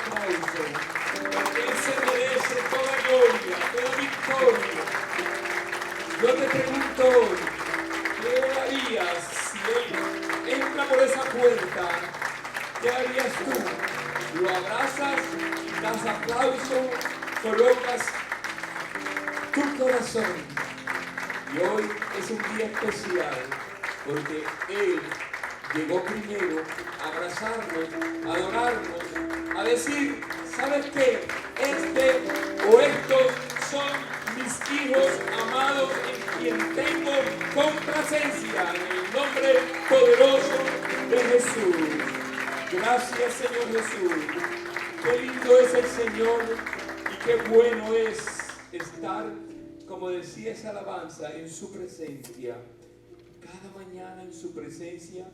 aplauso, porque Él se merece toda gloria, toda victoria. Yo te pregunto hoy, ¿qué harías si Él entra por esa puerta? ¿Qué harías tú? ¿Lo abrazas? ¿Das aplauso? ¿Colocas tu corazón? Y hoy es un día especial porque Él llegó primero a abrazarnos, a adorarnos, a decir, ¿sabes qué? Estos son mis hijos amados en quien tengo complacencia, en el nombre poderoso de Jesús. Gracias, Señor Jesús. Qué lindo es el Señor y qué bueno es estar, como decía esa alabanza, en su presencia. Cada mañana en su presencia.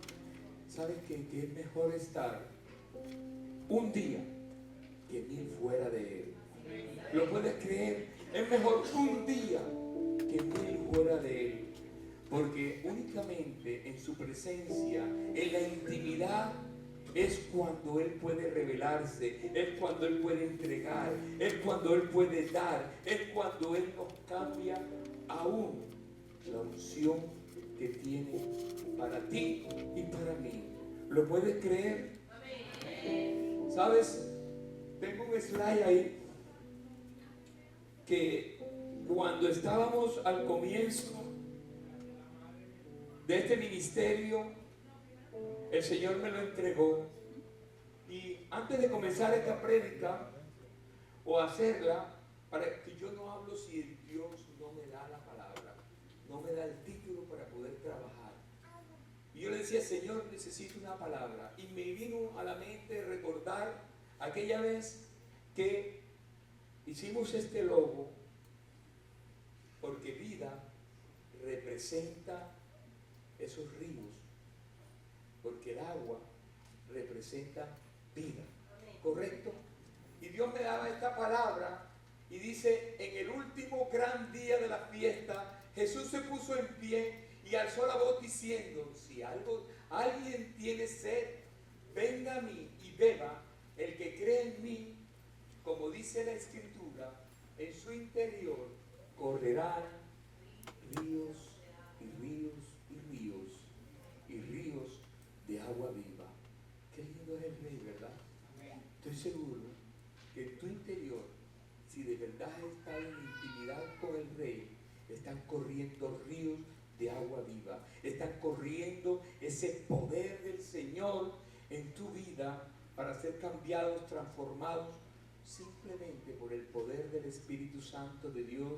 ¿Sabes qué? Que es mejor estar un día que 1000 fuera de Él. ¿Lo puedes creer? Es mejor un día que 1000 fuera de Él. Porque únicamente en su presencia, en la intimidad, es cuando Él puede revelarse, es cuando Él puede entregar, es cuando Él puede dar, es cuando Él nos cambia aún la unción que tiene para ti y para mí. ¿Lo puedes creer? ¿Sabes? Tengo un slide ahí que cuando estábamos al comienzo de este ministerio, el Señor me lo entregó. Y antes de comenzar esta prédica o hacerla, para que yo no hablo si Dios no me da la palabra, no me da el título para poder trabajar. Y yo le decía, Señor, necesito una palabra. Y me vino a la mente recordar aquella vez que hicimos este logo, porque vida representa esos ríos, porque el agua representa vida, ¿correcto? Y Dios me daba esta palabra y dice, en el último gran día de la fiesta, Jesús se puso en pie y alzó la voz diciendo, si alguien tiene sed, venga a mí y beba. El que cree en mí, como dice la Escritura, en su interior correrán ríos y ríos y ríos y ríos de agua viva. Qué lindo es el Rey, ¿verdad? Estoy seguro que en tu interior, si de verdad has estado en intimidad con el Rey, están corriendo ríos de agua viva, están corriendo ese poder del Señor en tu vida para ser cambiados, transformados, simplemente por el poder del Espíritu Santo de Dios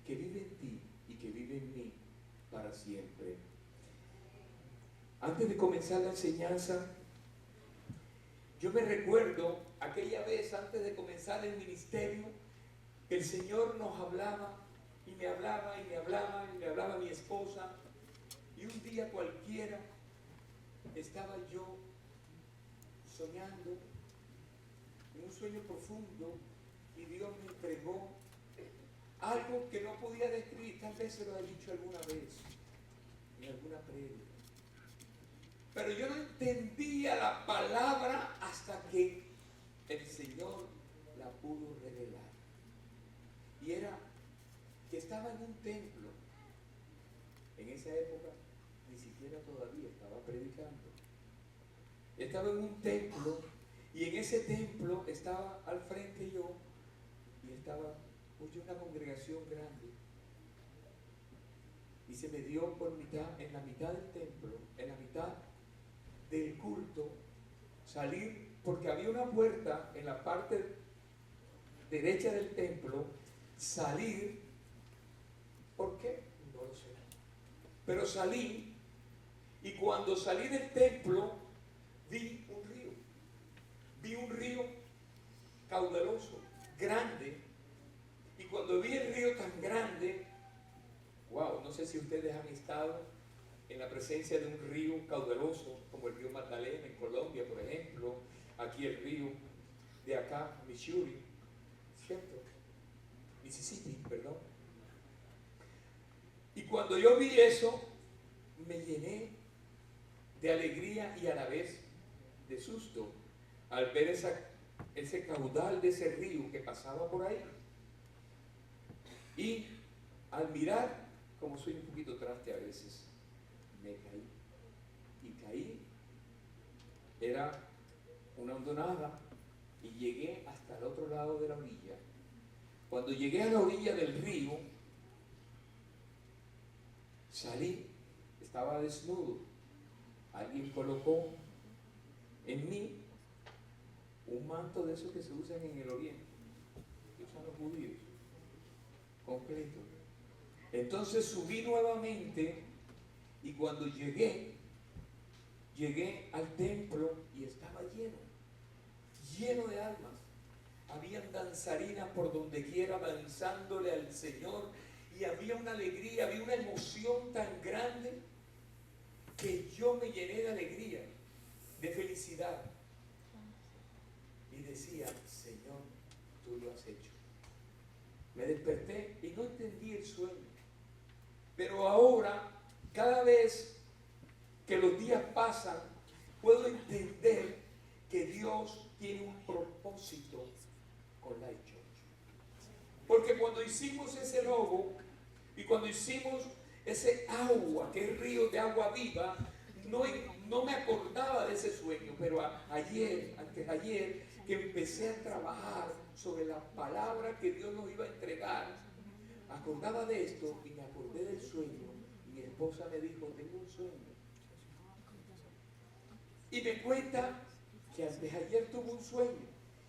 que vive en ti y que vive en mí para siempre. Antes de comenzar la enseñanza, yo me recuerdo aquella vez antes de comenzar el ministerio, que el Señor nos hablaba y me hablaba y me hablaba y me hablaba mi esposa, y un día cualquiera estaba yo soñando en un sueño profundo y Dios me entregó algo que no podía describir. Tal vez se lo he dicho alguna vez en alguna prédica, pero yo no entendía la palabra hasta que el Señor la pudo revelar. Y era que estaba en un templo. En esa época ni siquiera todavía estaba predicando. Estaba en un templo y en ese templo estaba al frente yo y estaba una congregación grande. Y se me dio por mitad, en la mitad del templo, en la mitad del culto, salir, porque había una puerta en la parte derecha del templo, salir. ¿Por qué? No lo sé. Pero salí, y cuando salí del templo, vi un río caudaloso, grande, y cuando vi el río tan grande, wow, no sé si ustedes han estado en la presencia de un río caudaloso, como el río Magdalena en Colombia, por ejemplo, aquí el río de acá, Missouri, ¿cierto? Mississippi, perdón. Y cuando yo vi eso, me llené de alegría y a la vez de susto al ver esa ese caudal de ese río que pasaba por ahí. Y al mirar, como soy un poquito traste a veces, me caí. Y caí, era una hondonada, y llegué hasta el otro lado de la orilla. Cuando llegué a la orilla del río, salí, estaba desnudo. Alguien colocó en mí un manto de esos que se usan en el oriente, que usan los judíos, completo. Entonces subí nuevamente, y cuando llegué al templo y estaba lleno de almas. Habían danzarinas por donde quiera danzándole al Señor, y había una alegría, había una emoción tan grande que yo me llené de alegría, de felicidad, y decía: Señor, tú lo has hecho. Me desperté y no entendí el sueño, pero ahora, cada vez que los días pasan, puedo entender que Dios tiene un propósito con Life Church. Porque cuando hicimos ese logo y cuando hicimos ese agua, que es río de agua viva, no me acordaba de ese sueño, pero antes de ayer, que empecé a trabajar sobre la palabra que Dios nos iba a entregar, acordaba de esto y me acordé del sueño, y mi esposa me dijo: tengo un sueño. Y me cuenta que antes de ayer tuvo un sueño,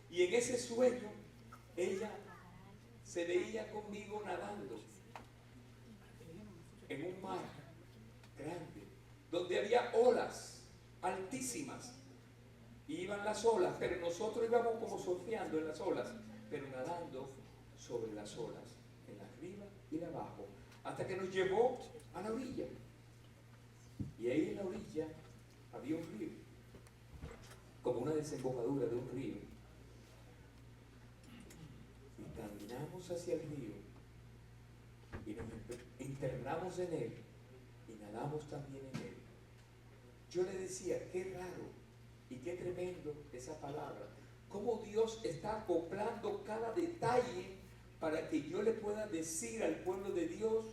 y en ese sueño ella se veía conmigo nadando en un mar grande, donde había olas altísimas, y iban las olas, pero nosotros íbamos como surfeando en las olas, pero nadando sobre las olas, en la arriba y la abajo, hasta que nos llevó a la orilla. Y ahí en la orilla había un río, como una desembocadura de un río. Y caminamos hacia el río y nos internamos en él y nadamos también en él. Yo le decía: qué raro y qué tremendo esa palabra, cómo Dios está acoplando cada detalle para que yo le pueda decir al pueblo de Dios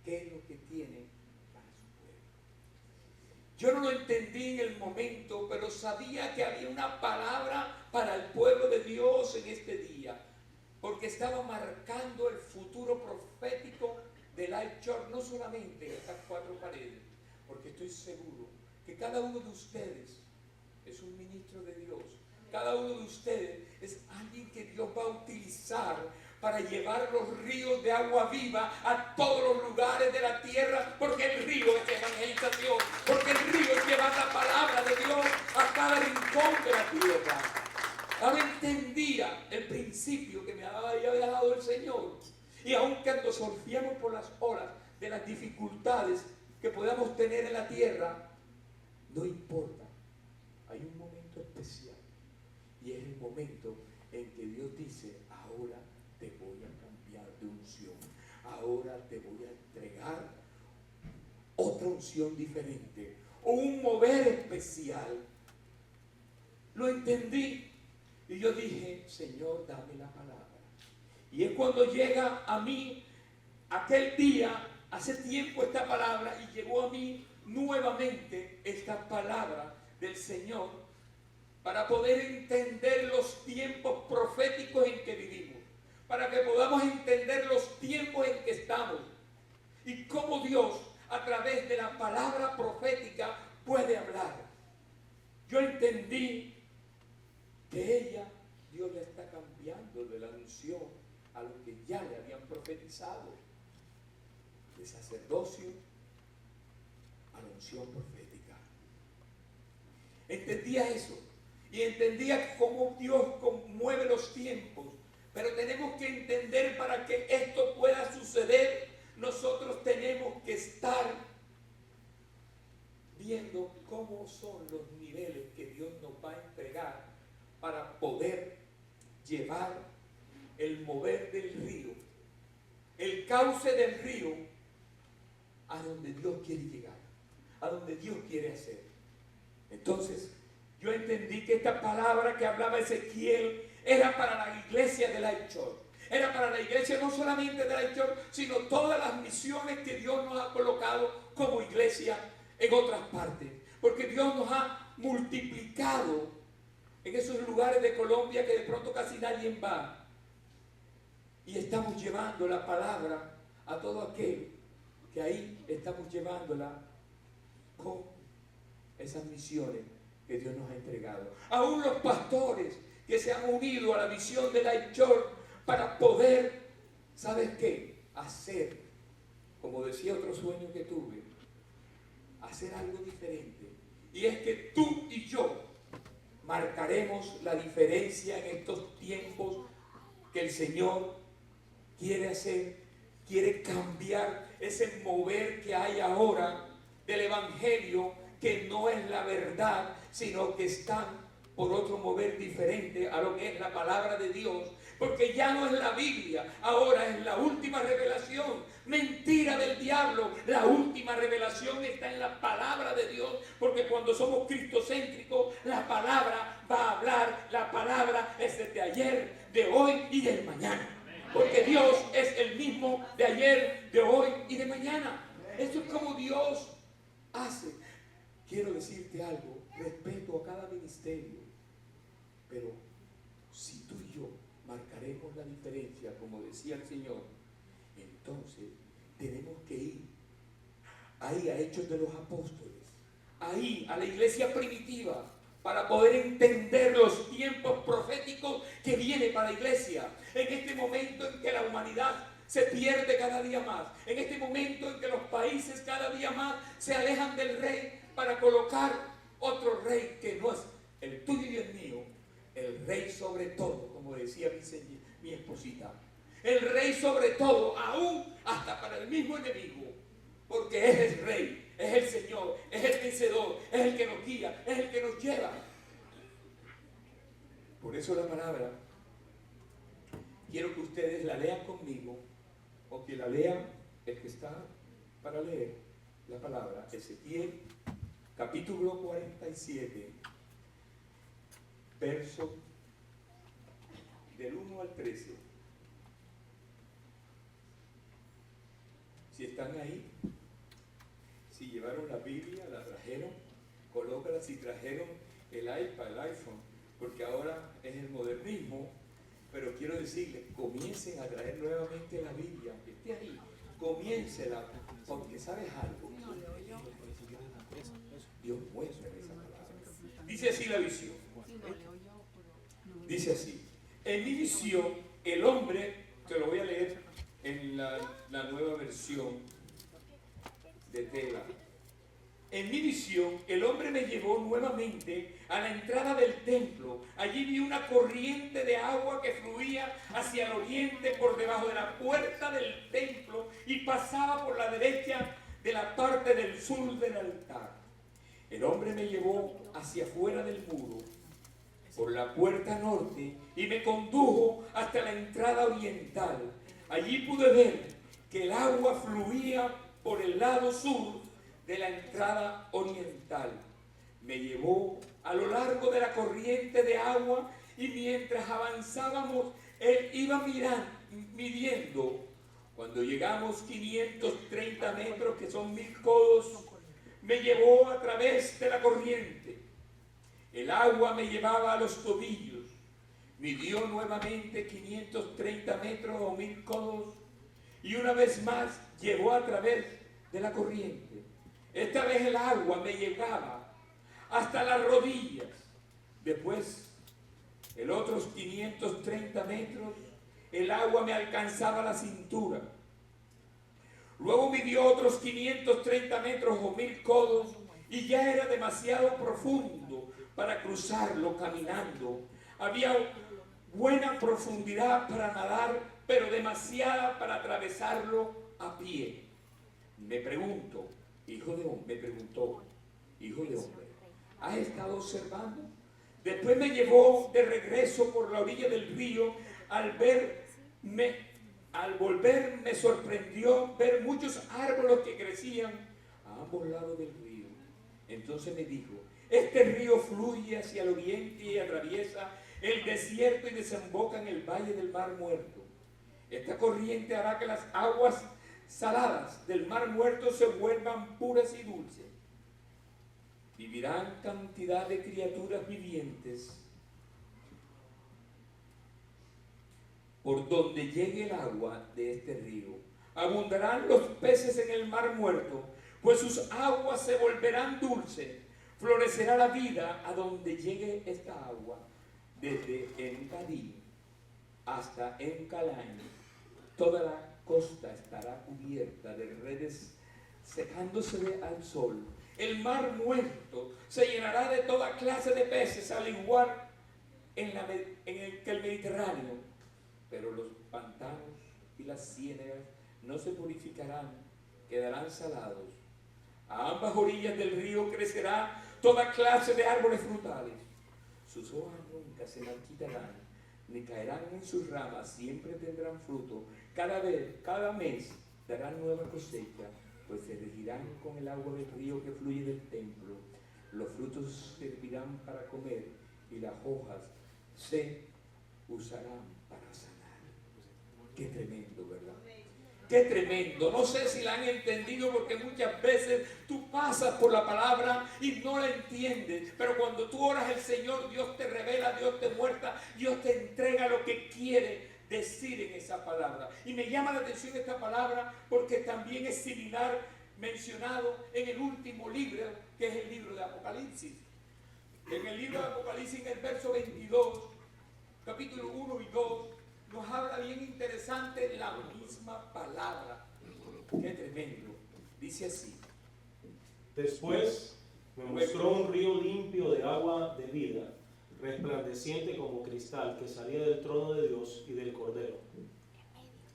qué es lo que tiene para su pueblo. Yo no lo entendí en el momento, pero sabía que había una palabra para el pueblo de Dios en este día, porque estaba marcando el futuro profético de Life Church, no solamente en estas cuatro paredes, porque estoy seguro que cada uno de ustedes es un ministro de Dios. Cada uno de ustedes es alguien que Dios va a utilizar para llevar los ríos de agua viva a todos los lugares de la tierra, porque el río es evangelización, porque el río es llevar la palabra de Dios a cada rincón de la tierra. Ahora entendía el principio que me había dado el Señor, y aun cuando surfeamos por las olas de las dificultades que podamos tener en la tierra, no importa, hay un momento especial, y es el momento en que Dios dice: ahora te voy a cambiar de unción, ahora te voy a entregar otra unción diferente, o un mover especial. Lo entendí, y yo dije: Señor, dame la palabra. Y es cuando llega a mí aquel día, hace tiempo esta palabra, y llegó a mí nuevamente esta palabra del Señor, para poder entender los tiempos proféticos en que vivimos, para que podamos entender los tiempos en que estamos, y cómo Dios a través de la palabra profética puede hablar. Yo entendí que Dios le está cambiando de la unción a lo que ya le habían profetizado, de sacerdocio a la unción profética. Entendía eso, y entendía cómo Dios mueve los tiempos, pero tenemos que entender, para que esto pueda suceder, nosotros tenemos que estar viendo cómo son los niveles que Dios nos va a entregar para poder llevar el mover del río, el cauce del río, a donde Dios quiere llegar, a donde Dios quiere hacer. Entonces, yo entendí que esta palabra que hablaba Ezequiel era para la iglesia de Life Church. Era para la iglesia no solamente de Life Church, sino todas las misiones que Dios nos ha colocado como iglesia en otras partes. Porque Dios nos ha multiplicado en esos lugares de Colombia que de pronto casi nadie va. Y estamos llevando la palabra a todo aquel que ahí estamos llevándola con esas misiones que Dios nos ha entregado. Aún los pastores que se han unido a la visión de Life Church para poder, ¿sabes qué? Hacer, como decía otro sueño que tuve, hacer algo diferente. Y es que tú y yo marcaremos la diferencia en estos tiempos que el Señor quiere hacer, quiere cambiar ese mover que hay ahora del Evangelio, que no es la verdad, sino que están por otro mover diferente a lo que es la palabra de Dios, porque ya no es la Biblia, ahora es la última revelación. Mentira del diablo, la última revelación está en la palabra de Dios, porque cuando somos cristocéntricos, la palabra va a hablar, la palabra es de ayer, de hoy y del mañana, porque Dios es el mismo de ayer, de hoy y de mañana. Esto es como Dios hace. Quiero decirte algo, respeto a cada ministerio, pero si tú y yo marcaremos la diferencia, como decía el Señor, entonces tenemos que ir ahí a Hechos de los Apóstoles, ahí a la iglesia primitiva, para poder entender los tiempos proféticos que vienen para la iglesia, en este momento en que la humanidad se pierde cada día más, en este momento en que los países cada día más se alejan del rey para colocar otro rey que no es el tuyo y el mío, el rey sobre todo, como decía mi esposita, el rey sobre todo, aún hasta para el mismo enemigo, porque es el rey, es el Señor, es el vencedor, es el que nos guía, es el que nos lleva. Por eso la palabra, quiero que ustedes la lean conmigo, o que la lean el que está para leer la palabra. Ezequiel capítulo 47, verso del 1 al 13. Si están ahí, si llevaron la Biblia, la trajeron, colócala. Si trajeron el iPad, el iPhone, porque ahora es el modernismo, pero quiero decirles, comiencen a traer nuevamente la Biblia, aunque esté ahí, comiéncela, porque ¿sabes algo? Dios muestra esa palabra. Dice así la visión. Dice así: en mi visión, el hombre, te lo voy a leer en la nueva versión de Tela. En mi visión, el hombre me llevó nuevamente a la entrada del templo. Allí vi una corriente de agua que fluía hacia el oriente por debajo de la puerta del templo y pasaba por la derecha de la parte del sur del altar. El hombre me llevó hacia afuera del muro, por la puerta norte, y me condujo hasta la entrada oriental. Allí pude ver que el agua fluía por el lado sur de la entrada oriental. Me llevó a lo largo de la corriente de agua, y mientras avanzábamos, él iba midiendo. Cuando llegamos 530 metros, que son 1000 codos, me llevó a través de la corriente. El agua me llevaba a los tobillos. Midió nuevamente 530 metros o 1000 codos, y una vez más llevó a través de la corriente. Esta vez el agua me llegaba hasta las rodillas. Después, en otros 530 metros, el agua me alcanzaba la cintura. Luego midió otros 530 metros o 1000 codos, y ya era demasiado profundo para cruzarlo caminando. Había buena profundidad para nadar, pero demasiada para atravesarlo a pie. Me preguntó, hijo de hombre, ¿has estado observando? Después me llevó de regreso por la orilla del río. Al volver me sorprendió ver muchos árboles que crecían a ambos lados del río. Entonces me dijo, Este río fluye hacia el oriente y atraviesa el desierto y desemboca en el valle del Mar Muerto. Esta corriente hará que las aguas saladas del Mar Muerto se vuelvan puras y dulces. Vivirán cantidad de criaturas vivientes por donde llegue el agua de este río. Abundarán los peces en el Mar Muerto, pues sus aguas se volverán dulces. Florecerá la vida a donde llegue esta agua, desde Engadí hasta Encalain. Toda la costa estará cubierta de redes secándose al sol. El Mar Muerto se llenará de toda clase de peces, al igual que el Mediterráneo. Pero los pantanos y las ciénagas no se purificarán, quedarán salados. A ambas orillas del río crecerá toda clase de árboles frutales. Sus hojas nunca se marchitarán, ni caerán en sus ramas, siempre tendrán fruto. Cada mes darán nueva cosecha, pues se regirán con el agua del río que fluye del templo. Los frutos servirán para comer y las hojas se usarán para sanar. Qué tremendo, ¿verdad? Qué tremendo. No sé si la han entendido, porque muchas veces tú pasas por la palabra y no la entiendes. Pero cuando tú oras al Señor, Dios te revela, Dios te muestra, Dios te entrega lo que quiere decir en esa palabra. Y me llama la atención esta palabra porque también es similar, mencionado en el último libro, que es el libro de Apocalipsis. En el libro de Apocalipsis, en el verso 22, capítulo 1 y 2, nos habla bien interesante la misma palabra. Qué tremendo. Dice así: Después me mostró un río limpio de agua de vida, resplandeciente como cristal, que salía del trono de Dios y del Cordero.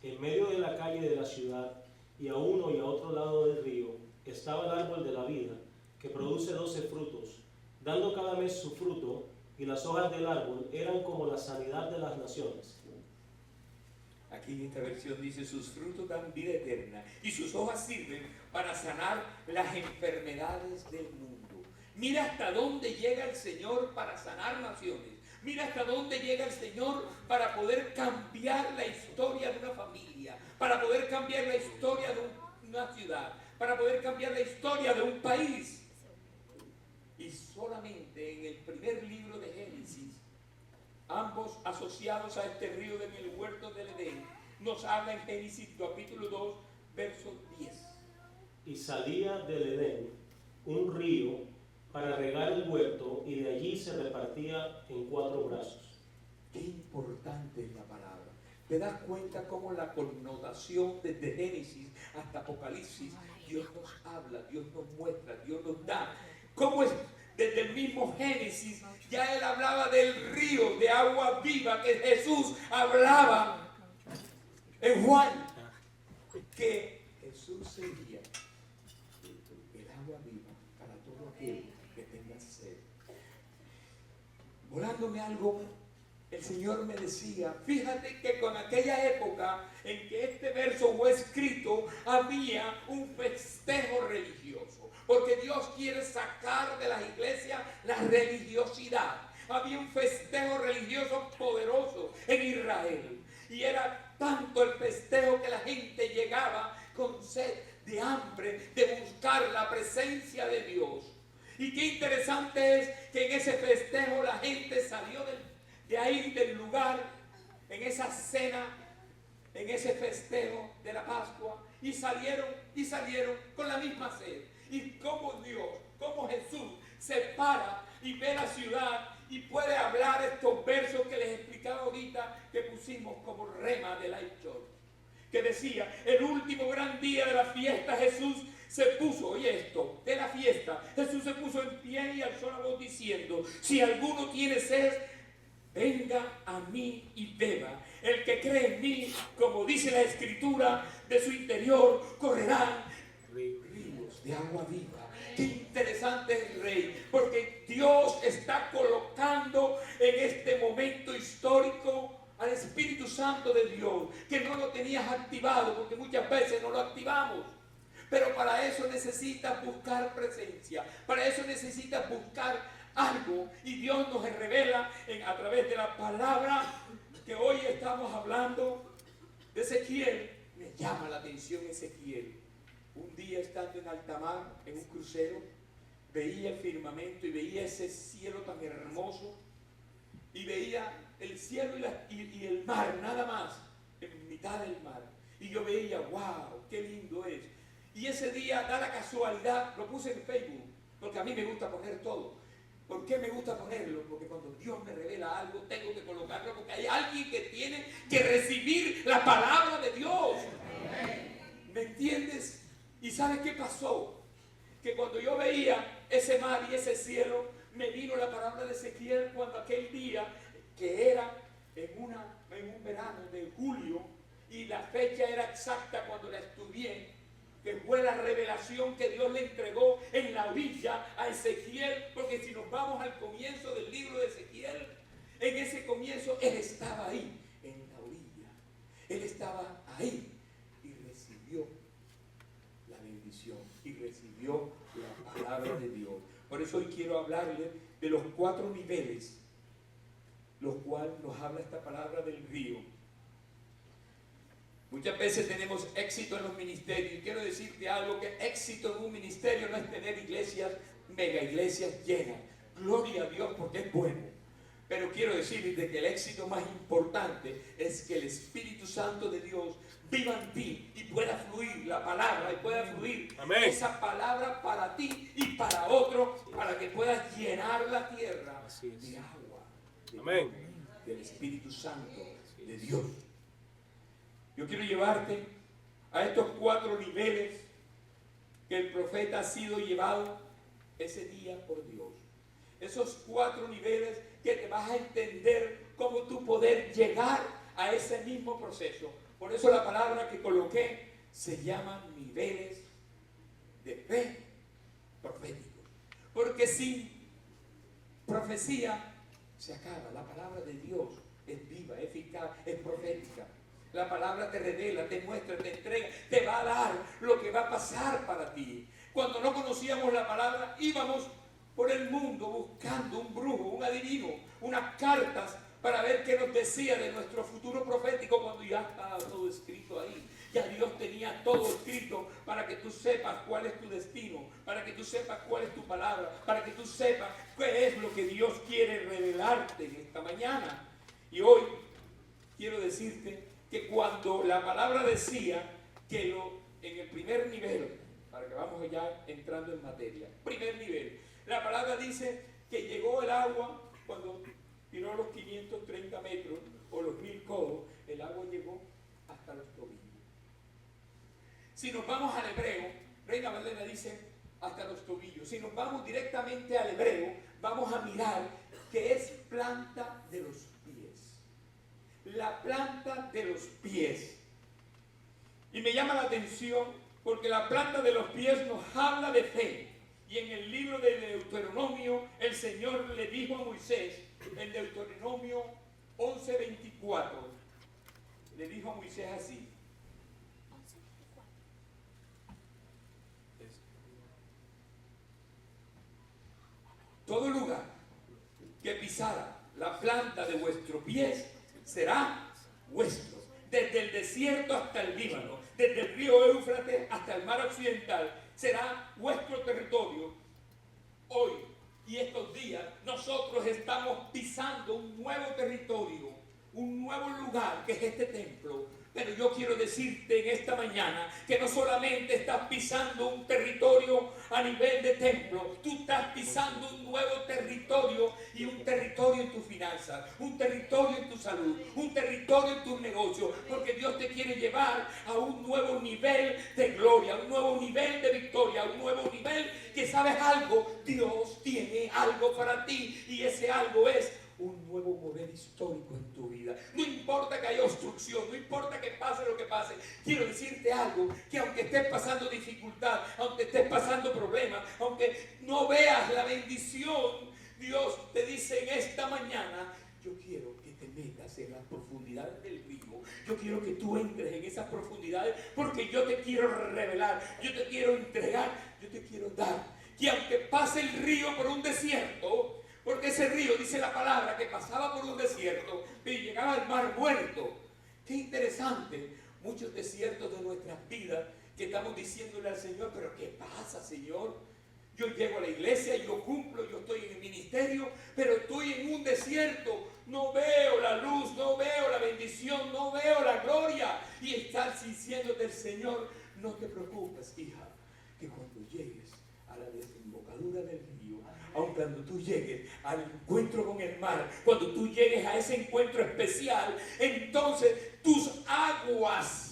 En medio de la calle de la ciudad, y a uno y a otro lado del río, estaba el árbol de la vida, que produce 12 frutos, dando cada mes su fruto, y las hojas del árbol eran como la sanidad de las naciones. Aquí en esta versión dice: sus frutos dan vida eterna y sus hojas sirven para sanar las enfermedades del mundo. Mira hasta dónde llega el Señor para sanar naciones. Mira hasta dónde llega el Señor para poder cambiar la historia de una familia, para poder cambiar la historia de una ciudad, para poder cambiar la historia de un país. Y solamente en el primer libro de Génesis, ambos asociados a este río en el huerto del Edén, nos habla en Génesis capítulo 2, verso 10. Y salía del Edén un río para regar el huerto, y de allí se repartía en 4 brazos. Qué importante es la palabra. ¿Te das cuenta cómo la connotación desde Génesis hasta Apocalipsis, Dios nos habla, Dios nos muestra, Dios nos da? ¿Cómo es? Desde el mismo Génesis, ya él hablaba del río de agua viva que Jesús hablaba en Juan, que Jesús sería el agua viva para todo aquel que tenga sed. Volándome algo, el Señor me decía: fíjate que con aquella época en que este verso fue escrito, había un festejo religioso, porque Dios quiere sacar de las iglesias la religiosidad. Había un festejo religioso poderoso en Israel, y era tanto el festejo que la gente llegaba con sed, de hambre, de buscar la presencia de Dios. Y qué interesante es que en ese festejo la gente salió de ahí, del lugar, en esa cena, en ese festejo de la Pascua, y salieron con la misma sed. Y como Dios, como Jesús se para y ve la ciudad y puede hablar estos versos que les explicaba ahorita, que pusimos como rema de Life Church, que decía: el último gran día de la fiesta, Jesús se puso, oye esto, de la fiesta, Jesús se puso en pie y alzó la voz diciendo: si alguno tiene sed, venga a mí y beba. El que cree en mí, como dice la Escritura, de su interior correrán ríos de agua viva. Qué interesante es el Rey, porque Dios está colocando en este momento histórico al Espíritu Santo de Dios, que no lo tenías activado, porque muchas veces no lo activamos. Pero para eso necesitas buscar presencia, para eso necesitas buscar algo. Y Dios nos revela a través de la palabra que hoy estamos hablando de Ezequiel. Me llama la atención Ezequiel. Un día estando en alta mar, en un crucero, veía el firmamento y veía ese cielo tan hermoso, y veía el cielo y el mar, nada más, en mitad del mar. Y yo veía, wow, qué lindo es. Y ese día, da la casualidad, lo puse en Facebook, porque a mí me gusta poner todo. ¿Por qué me gusta ponerlo? Porque cuando Dios me revela algo, tengo que colocarlo, porque hay alguien que tiene que recibir la palabra de Dios. ¿Me entiendes? ¿Y sabes qué pasó? Que cuando yo veía ese mar y ese cielo, me vino la palabra de Ezequiel cuando aquel día, que era en un verano de julio, y la fecha era exacta cuando la estudié, que fue la revelación que Dios le entregó en la orilla a Ezequiel, porque si nos vamos al comienzo del libro de Ezequiel, en ese comienzo Él estaba ahí, en la orilla. Él estaba ahí y recibió la bendición y recibió la palabra de Dios. Por eso hoy quiero hablarle de los 4 niveles, los cuales nos habla esta palabra del río. Muchas veces tenemos éxito en los ministerios, y quiero decirte algo, que éxito en un ministerio no es tener iglesias, mega iglesias llenas. Gloria a Dios porque es bueno. Pero quiero decirte que el éxito más importante es que el Espíritu Santo de Dios viva en ti y pueda fluir la palabra, y pueda fluir esa palabra para ti y para otro, para que puedas llenar la tierra de agua, del Espíritu Santo de Dios. Yo quiero llevarte a estos 4 niveles que el profeta ha sido llevado ese día por Dios. Esos 4 niveles que te vas a entender cómo tú poder llegar a ese mismo proceso. Por eso la palabra que coloqué se llama niveles de fe proféticos. Porque sin profecía se acaba. La palabra de Dios es viva, es eficaz, es profética. La palabra te revela, te muestra, te entrega, te va a dar lo que va a pasar para ti. Cuando no conocíamos la palabra, íbamos por el mundo buscando un brujo, un adivino, unas cartas para ver qué nos decía de nuestro futuro profético, cuando ya estaba todo escrito ahí. Ya Dios tenía todo escrito para que tú sepas cuál es tu destino, para que tú sepas cuál es tu palabra, para que tú sepas qué es lo que Dios quiere revelarte en esta mañana. Y hoy quiero decirte que cuando la palabra decía que en el primer nivel, para que vamos ya entrando en materia, primer nivel, la palabra dice que llegó el agua cuando tiró los 530 metros o los 1000 codos, el agua llegó hasta los tobillos. Si nos vamos al hebreo, Reina Valera dice hasta los tobillos. Si nos vamos directamente al hebreo, vamos a mirar que es planta de los pies. La planta de los pies. Y me llama la atención porque la planta de los pies nos habla de fe. Y en el libro de Deuteronomio, el Señor le dijo a Moisés, en Deuteronomio 11:24, le dijo a Moisés así: todo lugar que pisara la planta de vuestros pies será vuestro, desde el desierto hasta el Líbano, desde el río Éufrates hasta el mar occidental, será vuestro territorio. Hoy y estos días nosotros estamos pisando un nuevo territorio, un nuevo lugar que es este templo. Pero yo quiero decirte en esta mañana que no solamente estás pisando un territorio a nivel de templo, tú estás pisando un nuevo territorio, y un territorio en tus finanzas, un territorio en tu salud, un territorio en tus negocios, porque Dios te quiere llevar a un nuevo nivel de gloria, a un nuevo nivel de victoria, a un nuevo nivel que, ¿sabes algo? Dios tiene algo para ti, y ese algo es un nuevo mover histórico en tu vida. No importa que haya obstrucción, no importa que pase lo que pase. Quiero decirte algo, que aunque estés pasando dificultad, aunque estés pasando problemas, aunque no veas la bendición, Dios te dice en esta mañana: yo quiero que te metas en las profundidades profundidades del río. Yo quiero que tú entres en esas profundidades porque yo te quiero revelar, yo te quiero entregar, yo te quiero dar. Que aunque pase el río por un desierto, porque ese río, dice la palabra, que pasaba por un desierto y llegaba al mar muerto. Qué interesante, muchos desiertos de nuestras vidas que estamos diciéndole al Señor, pero ¿qué pasa, Señor? Yo llego a la iglesia, yo cumplo, yo estoy en el ministerio, pero estoy en un desierto. No veo la luz, no veo la bendición, no veo la gloria. Y estás diciéndote el Señor, no te preocupes, hija, que cuando llegues a la desembocadura del río, aun cuando tú llegues al encuentro con el mar, cuando tú llegues a ese encuentro especial, entonces tus aguas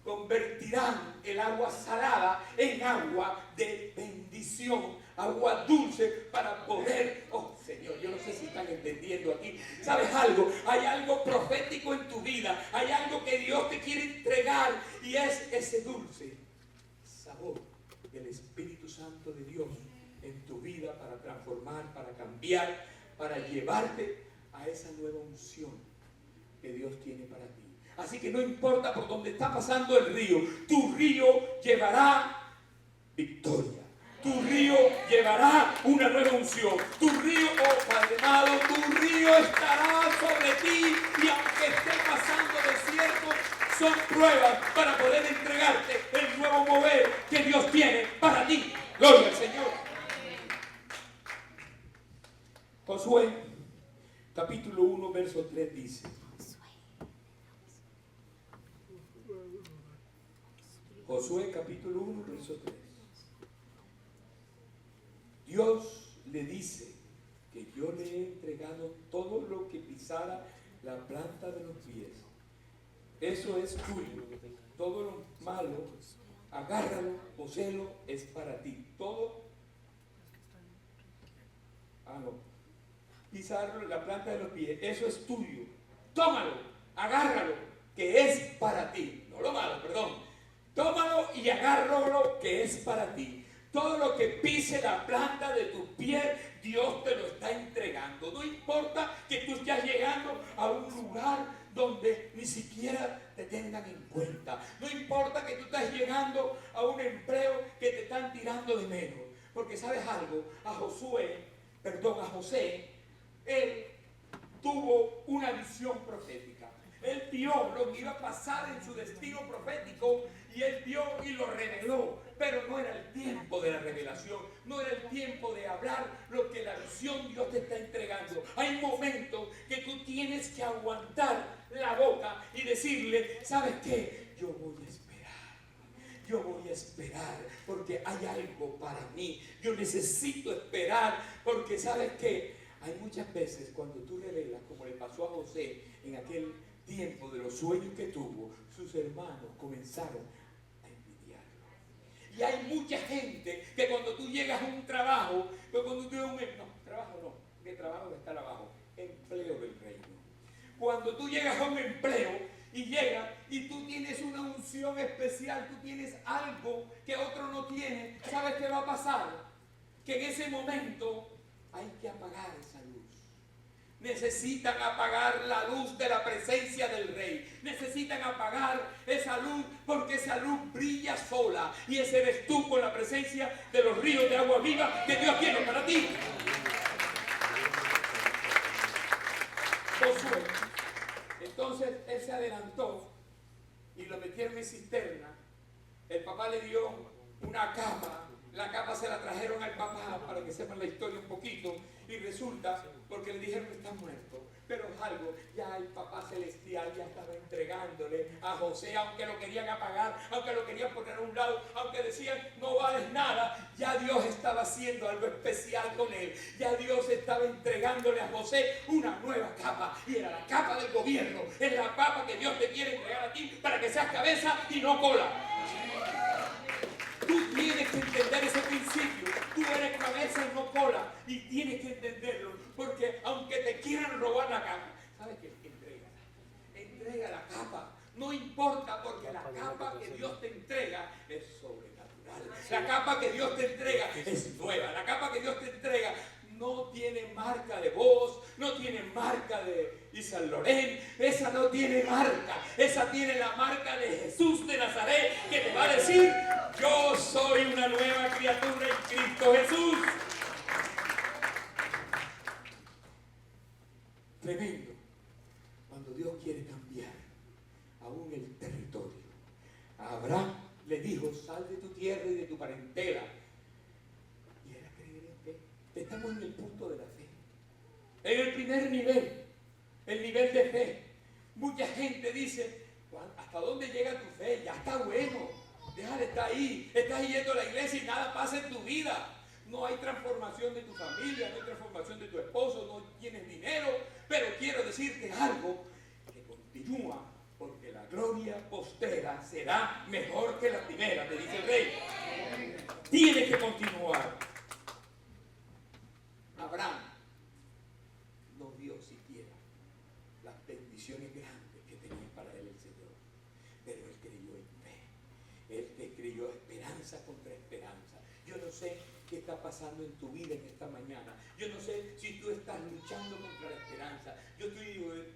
convertirán el agua salada en agua de bendición, agua dulce para poder, oh Señor, yo no sé si están entendiendo aquí. ¿Sabes algo? Hay algo profético en tu vida, hay algo que Dios te quiere entregar y es ese dulce sabor del Espíritu Santo de Dios en tu vida para transformar, para cambiar, para llevarte a esa nueva unción que Dios tiene para ti. Así que no importa por dónde está pasando el río, tu río llevará victoria. Tu río llevará una nueva unción. Tu río, oh Padre amado, tu río estará sobre ti. Y aunque esté pasando desierto, son pruebas para poder entregarte el nuevo mover que Dios tiene para ti. Gloria al Señor. Josué, capítulo 1, verso 3 dice: Josué capítulo 1, verso 3. Dios le dice que yo le he entregado todo lo que pisara la planta de los pies. Eso es tuyo. Todo lo malo, agárralo, poséelo, es para ti. Todo, pisar la planta de los pies, eso es tuyo. Tómalo, agárralo, que es para ti. No lo malo, perdón. Tómalo y agárralo, que es para ti. Todo lo que pise la planta de tus pies, Dios te lo está entregando. No importa que tú estés llegando a un lugar donde ni siquiera te tengan en cuenta. No importa que tú estés llegando a un empleo que te están tirando de menos. Porque ¿sabes algo? A José, él tuvo una visión profética. Él vio lo que iba a pasar en su destino profético y él vio y lo reveló. Pero no era el tiempo de la revelación, no era el tiempo de hablar lo que la visión Dios te está entregando. Hay momentos que tú tienes que aguantar la boca y decirle, ¿sabes qué? Yo voy a esperar porque hay algo para mí. Yo necesito esperar porque ¿sabes qué? Hay muchas veces cuando tú revelas, como le pasó a José en aquel tiempo de los sueños que tuvo, sus hermanos comenzaron a envidiarlo. Y hay mucha gente que cuando tú llegas a un trabajo, trabajo está abajo, empleo del reino. Cuando tú llegas a un empleo y llegas y tú tienes una unción especial, tú tienes algo que otro no tiene, ¿sabes qué va a pasar? Que en ese momento hay que apagar esa luz. Necesitan apagar la luz de la presencia del Rey. Necesitan apagar esa luz porque esa luz brilla sola. Y ese eres tú con la presencia de los ríos de agua viva que Dios tiene para ti. Josué, entonces él se adelantó y lo metieron en cisterna. El papá le dio una capa. La capa se la trajeron al papá para que sepan la historia un poquito. Y resulta, porque le dijeron que está muerto, pero algo, ya el papá celestial ya estaba entregándole a José, aunque lo querían apagar, aunque lo querían poner a un lado, aunque decían no vales nada, ya Dios estaba haciendo algo especial con él. Ya Dios estaba entregándole a José una nueva capa, y era la capa del gobierno, es la capa que Dios te quiere entregar a ti para que seas cabeza y no cola. Tú tienes que entender ese principio. Tú eres cabeza y no cola. Y tienes que entenderlo. Porque aunque te quieran robar la capa, ¿sabes qué? Entrega la capa. No importa, porque la capa que Dios te entrega es sobrenatural. La capa que Dios te entrega es nueva. La capa que Dios te entrega no tiene marca de voz, no tiene marca de y San Lorenzo, esa no tiene marca, esa tiene la marca de Jesús de Nazaret, que te va a decir: yo soy una nueva criatura en Cristo Jesús. Tremendo. Cuando Dios quiere cambiar aún el territorio. A Abraham le dijo: sal de tu tierra y de tu parentela. Y era creer en fe. Estamos en el punto de la fe. En el primer nivel, el nivel de fe. Mucha gente dice: ¿hasta dónde llega tu fe? Ya está bueno. Deja de estar ahí. Estás yendo a la iglesia y nada pasa en tu vida. No hay transformación de tu familia, no hay transformación de tu esposo, no tienes dinero. Pero quiero decirte algo que continúa, porque la gloria postera será mejor que la primera, te dice el rey. Tiene que continuar. Abraham no vio siquiera las bendiciones grandes que tenía para él el Señor, pero él creyó en fe. Él te creyó esperanza contra esperanza. Yo no sé qué está pasando en tu vida en esta mañana. Yo no sé si tú estás luchando contra la esperanza.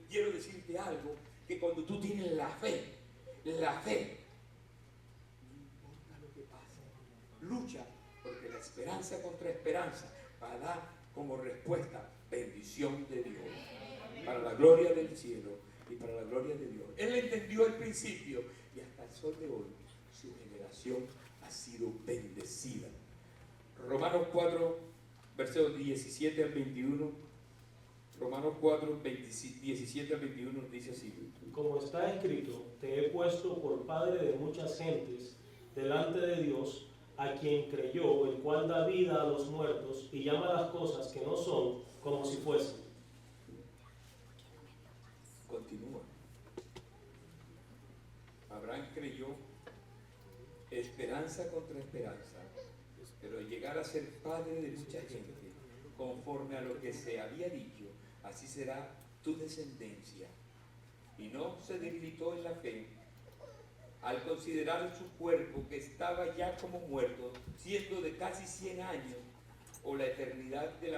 Quiero decirte algo, que cuando tú tienes la fe, no importa lo que pase, lucha, porque la esperanza contra esperanza va a dar como respuesta bendición de Dios, para la gloria del cielo y para la gloria de Dios. Él entendió el principio y hasta el sol de hoy su generación ha sido bendecida. Romanos 4, versos 17 al 21. Romanos 4, 17 al 21 dice así: como está escrito, te he puesto por padre de muchas gentes delante de Dios, a quien creyó, el cual da vida a los muertos y llama las cosas que no son como si fuesen. Continúa. Abraham creyó, esperanza contra esperanza, pero al llegar a ser padre de mucha gente, conforme a lo que se había dicho, así será tu descendencia. Y no se debilitó en la fe al considerar su cuerpo, que estaba ya como muerto, siendo de casi 100 años, o la esterilidad de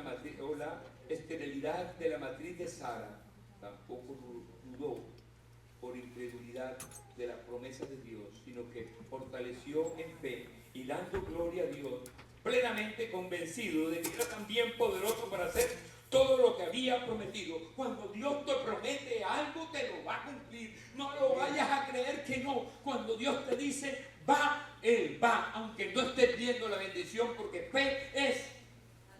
la matriz de Sara. Tampoco dudó por incredulidad de las promesas de Dios, sino que fortaleció en fe y dando gloria a Dios, plenamente convencido de que era también poderoso para hacer todo lo que había prometido. Cuando Dios te promete algo, te lo va a cumplir. No lo vayas a creer que no. Cuando Dios te dice va, Él va, aunque no estés viendo la bendición, porque fe es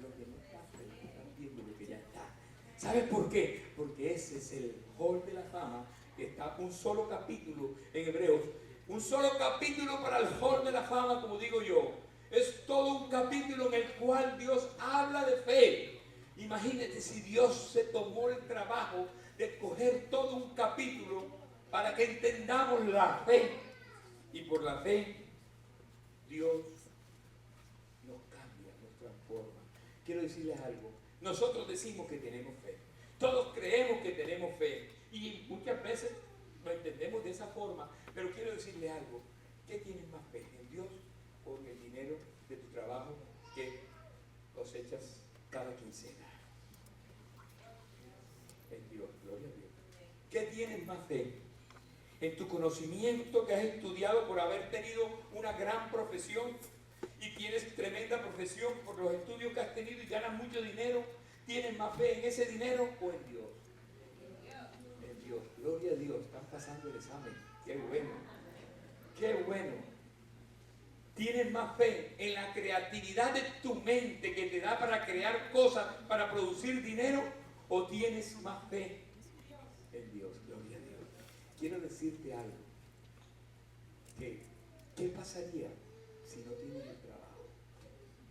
lo que no está, pero estás viendo lo que ya está. ¿Sabes por qué? Porque ese es el hall de la fama, que está un solo capítulo en Hebreos, un solo capítulo para el hall de la fama, como digo yo. Es todo un capítulo en el cual Dios habla de fe. Imagínate si Dios se tomó el trabajo de coger todo un capítulo para que entendamos la fe. Y por la fe, Dios nos cambia, nos transforma. Quiero decirles algo. Nosotros decimos que tenemos fe. Todos creemos que tenemos fe. Y muchas veces lo entendemos de esa forma. Pero quiero decirles algo. ¿Qué tienes más fe? ¿En Dios o en el dinero de tu trabajo que cosechas cada quincena? En Dios, gloria a Dios. ¿Qué tienes más fe? ¿En tu conocimiento que has estudiado por haber tenido una gran profesión y tienes tremenda profesión por los estudios que has tenido y ganas mucho dinero? ¿Tienes más fe en ese dinero o en Dios? En Dios, gloria a Dios. Están pasando el examen. Qué bueno. Qué bueno. ¿Tienes más fe en la creatividad de tu mente que te da para crear cosas, para producir dinero? ¿O tienes más fe en Dios? Gloria a Dios. Quiero decirte algo. ¿Qué pasaría si no tienes el trabajo?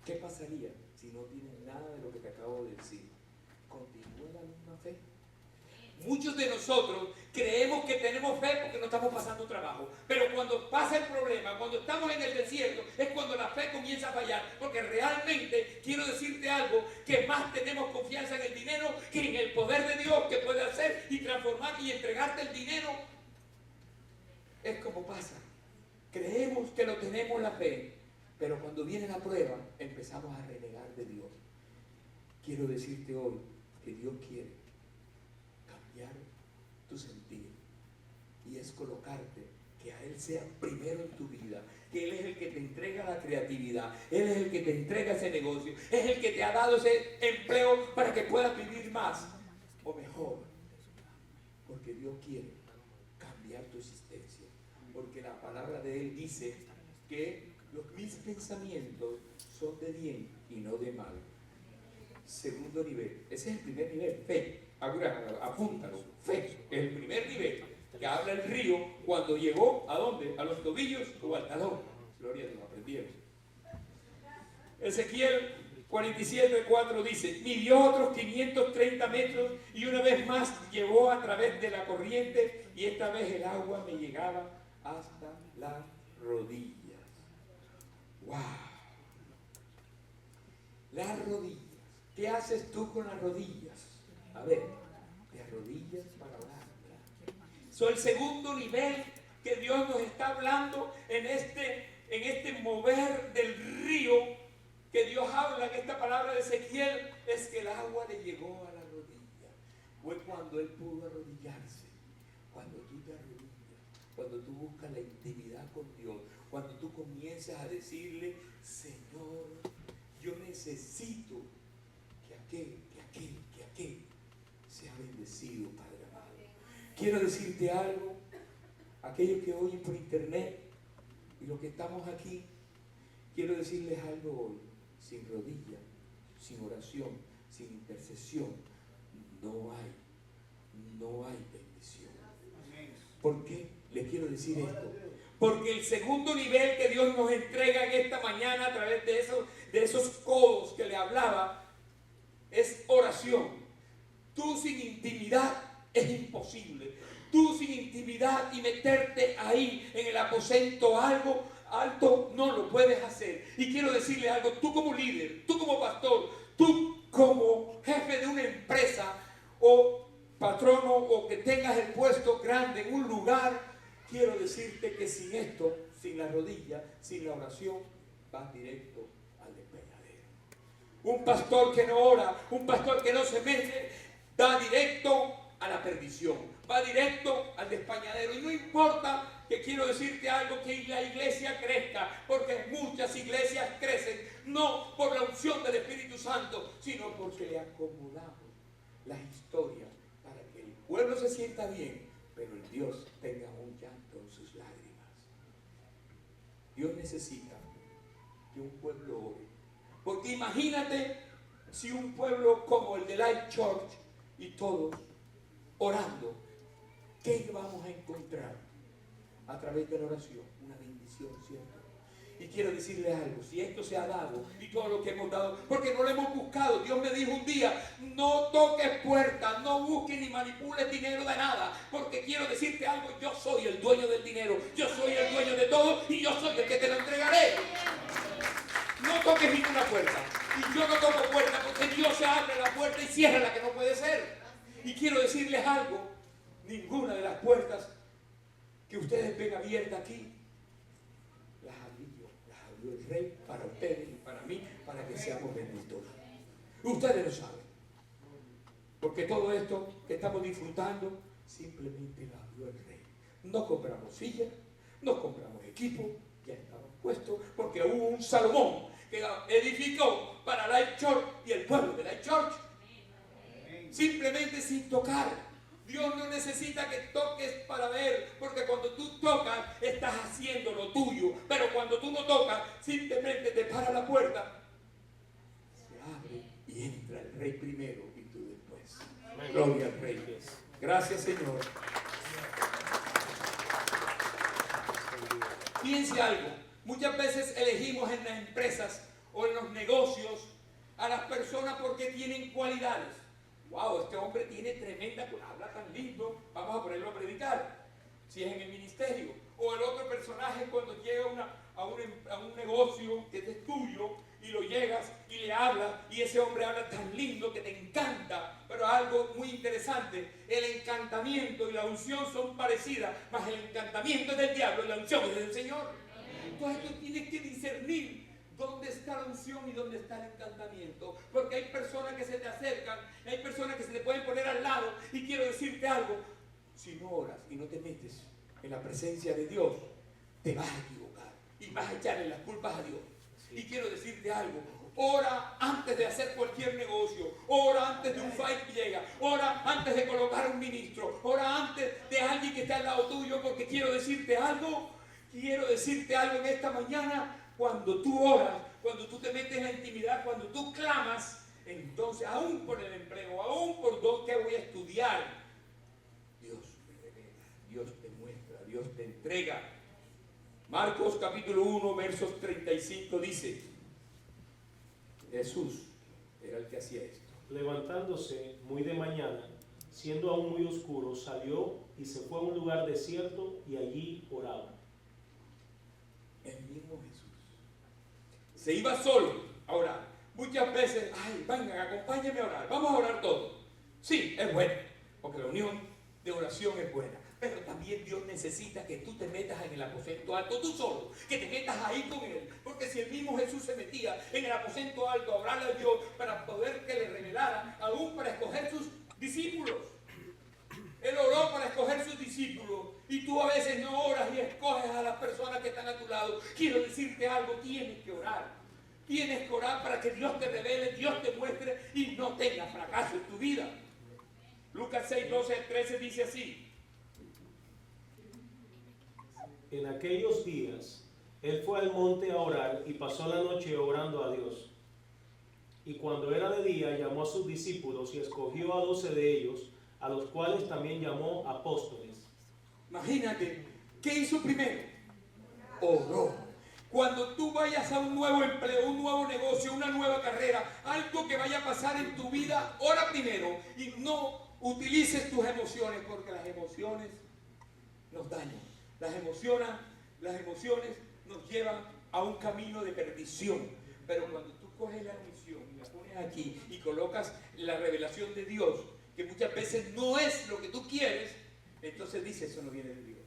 ¿Qué pasaría si no tienes nada de lo que te acabo de decir? ¿Continúa la misma fe? Muchos de nosotros creemos que tenemos fe porque no estamos pasando trabajo. Pero cuando pasa el problema, cuando estamos en el desierto, es cuando la fe comienza a fallar. Porque realmente quiero decirte algo, que más tenemos confianza en el dinero que en el poder de Dios, que puede hacer y transformar y entregarte el dinero. Es como pasa. Creemos que lo tenemos la fe, pero cuando viene la prueba empezamos a renegar de Dios. Quiero decirte hoy que Dios quiere cambiar tu sentir. Y es colocarte, que a Él sea primero en tu vida. Que Él es el que te entrega la creatividad. Él es el que te entrega ese negocio. Es el que te ha dado ese empleo para que puedas vivir más o mejor. Porque Dios quiere cambiar tu existencia. Porque la palabra de Él dice que mis pensamientos son de bien y no de mal. Segundo nivel. Ese es el primer nivel. Fe. Apúntalo. Fe. Es el primer nivel. Que habla el río cuando llegó ¿a dónde? A los tobillos o al talón. Gloria a Dios, aprendieron. Ezequiel 47:4 dice: midió otros 530 metros y una vez más llevó a través de la corriente, y esta vez el agua me llegaba hasta las rodillas. ¡Wow! Las rodillas. ¿Qué haces tú con las rodillas? A ver, te arrodillas para orar. El segundo nivel que Dios nos está hablando en este mover del río que Dios habla en esta palabra de Ezequiel, es que el agua le llegó a la rodilla. Fue cuando Él pudo arrodillarse. Cuando tú te arrodillas, cuando tú buscas la intimidad con Dios, cuando tú comienzas a decirle: Señor, yo necesito que aquel sea bendecido, Padre amado. Quiero decirte algo, aquellos que oyen por internet y los que estamos aquí, quiero decirles algo hoy: sin rodilla, sin oración, sin intercesión, no hay bendición. ¿Por qué les quiero decir esto? Porque el segundo nivel que Dios nos entrega en esta mañana a través de esos codos que le hablaba es oración. Tú sin intimidad es imposible. Tú sin intimidad y meterte ahí en el aposento alto no lo puedes hacer. Y quiero decirle algo: tú como líder, tú como pastor, tú como jefe de una empresa o patrono, o que tengas el puesto grande en un lugar, quiero decirte que sin esto, sin la rodilla, sin la oración, vas directo al despeñadero. Un pastor que no ora, un pastor que no se mete, va directo a la perdición, va directo al despeñadero. Y no importa, que quiero decirte algo, que la iglesia crezca, porque muchas iglesias crecen no por la unción del Espíritu Santo, sino porque le acomodamos las historias para que el pueblo se sienta bien, pero el Dios tenga un llanto en sus lágrimas. Dios necesita que un pueblo ore. Porque imagínate si un pueblo como el de Life Church y todos orando, ¿qué vamos a encontrar a través de la oración? Una bendición, ¿cierto? Y quiero decirles algo: si esto se ha dado y todo lo que hemos dado, porque no lo hemos buscado. Dios me dijo un día: no toques puertas, no busques ni manipules dinero de nada, porque quiero decirte algo: yo soy el dueño del dinero, yo soy el dueño de todo y yo soy el que te lo entregaré. No toques ninguna puerta. Y yo no toco puerta, porque Dios se abre la puerta y cierra la que no puede ser. Y quiero decirles algo: ninguna de las puertas que ustedes ven abiertas aquí las abrió el Rey para ustedes y para mí, para que seamos benditos. Ustedes lo saben, porque todo esto que estamos disfrutando simplemente lo abrió el Rey. No compramos sillas, no compramos equipo, ya estaban puestos, porque hubo un Salomón que edificó para Life Church y el pueblo de Life Church, simplemente sin tocar. Dios no necesita que toques para ver, porque cuando tú tocas estás haciendo lo tuyo, pero cuando tú no tocas, simplemente te para la puerta, se abre y entra el Rey primero y tú después. Gloria al Rey. Gracias, Señor. Piense algo: muchas veces elegimos en las empresas o en los negocios a las personas porque tienen cualidades. Wow, este hombre tiene tremenda, habla tan lindo, vamos a ponerlo a predicar, si es en el ministerio. O el otro personaje, cuando llega a un negocio que es tuyo y lo llegas y le hablas, y ese hombre habla tan lindo que te encanta. Pero algo muy interesante: el encantamiento y la unción son parecidas, mas el encantamiento es del diablo y la unción es del Señor. Entonces tú tienes que discernir dónde está la unción y dónde está el encantamiento, porque hay personas que se te acercan, hay personas que se te pueden poner al lado. Y quiero decirte algo: si no oras y no te metes en la presencia de Dios, te vas a equivocar y vas a echarle las culpas a Dios. Y quiero decirte algo: ora antes de hacer cualquier negocio, ora antes de un fight que llega, ora antes de colocar un ministro, ora antes de alguien que está al lado tuyo, porque quiero decirte algo en esta mañana. Cuando tú oras, cuando tú te metes en la intimidad, cuando tú clamas, entonces aún por el empleo, aún por dónde voy a estudiar, Dios te revela, Dios te muestra, Dios te entrega. Marcos capítulo 1 versos 35 dice: Jesús era el que hacía esto. Levantándose muy de mañana, siendo aún muy oscuro, salió y se fue a un lugar desierto y allí oraba. El mismo Jesús se iba solo a orar. Muchas veces, vengan, acompáñenme a orar, vamos a orar todos. Sí, es bueno, porque la unión de oración es buena. Pero también Dios necesita que tú te metas en el aposento alto, tú solo, que te metas ahí con Él. Porque si el mismo Jesús se metía en el aposento alto a orarle a Dios para poder que le revelara, aún para escoger sus discípulos. Él oró para escoger sus discípulos, y tú a veces no oras y escoges a las personas que están a tu lado. Quiero decirte algo: tienes que orar. Tienes que orar para que Dios te revele, Dios te muestre y no tengas fracaso en tu vida. Lucas 6, 12 al 13 dice así: En aquellos días, él fue al monte a orar y pasó la noche orando a Dios. Y cuando era de día, llamó a sus discípulos y escogió a 12 de ellos, a los cuales también llamó apóstoles. Imagínate, ¿qué hizo primero? Oró. Cuando tú vayas a un nuevo empleo, un nuevo negocio, una nueva carrera, algo que vaya a pasar en tu vida, ora primero y no utilices tus emociones, porque las emociones nos dañan. Las emociones nos llevan a un camino de perdición. Pero cuando tú coges la misión y la pones aquí y colocas la revelación de Dios, que muchas veces no es lo que tú quieres, entonces dices: eso no viene de Dios.